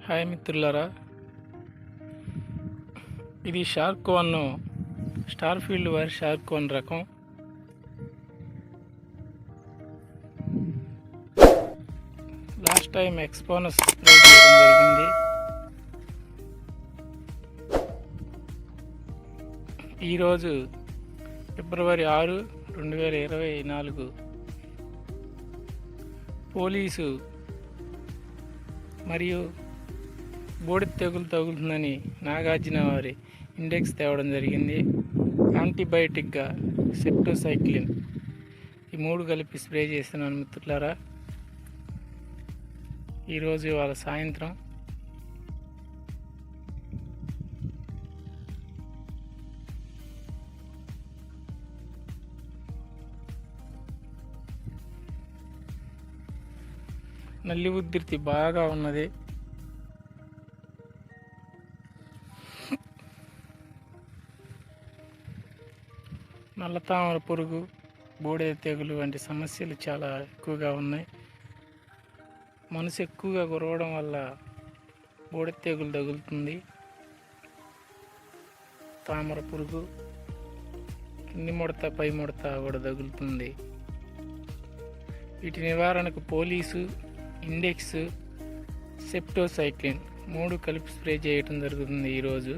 Hi మిత్రులారా, ఇది shark one star field wire shark one రకం. లాస్ట్ టైం ఎక్స్పోనస్ స్ప్రే చేయడం జరిగింది. ఈరోజు ఫిబ్రవరి 6, 2024 పోలీసు మరియు బూడిద తెగులు తగులుతుందని నాగార్జున వారి ఇండెక్స్ తేవడం జరిగింది. యాంటీబయాటిక్గా సెప్టోసైక్లిన్ ఈ 3 కలిపి స్ప్రే చేస్తున్నాను మిత్రులారా. ఈరోజు ఇవాళ సాయంత్రం నల్లి ఉధృతి బాగా ఉన్నది. నల్లతామర పురుగు, బూడిద తెగులు వంటి సమస్యలు చాలా ఎక్కువగా ఉన్నాయి. మనసు ఎక్కువగా కురవడం వల్ల బూడిద తెగులు తగులుతుంది. తామర పురుగు, కింది ముడత, పై ముడత కూడా తగులుతుంది. వీటి నివారణకు పోలీసు, ఇండెక్స్, సెప్టోసైక్లిన్ 3 కలిపి స్ప్రే చేయటం జరుగుతుంది ఈరోజు.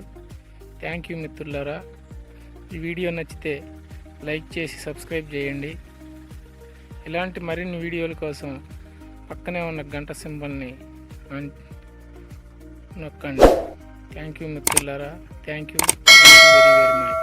థ్యాంక్ యూ మిత్రులారా. ఈ వీడియో నచ్చితే లైక్ చేసి సబ్స్క్రైబ్ చేయండి. ఇలాంటి మరిన్ని వీడియోల కోసం పక్కనే ఉన్న గంట సింబల్ని నొక్కండి. థ్యాంక్ యూ మిత్రులారా. Thank you very very much.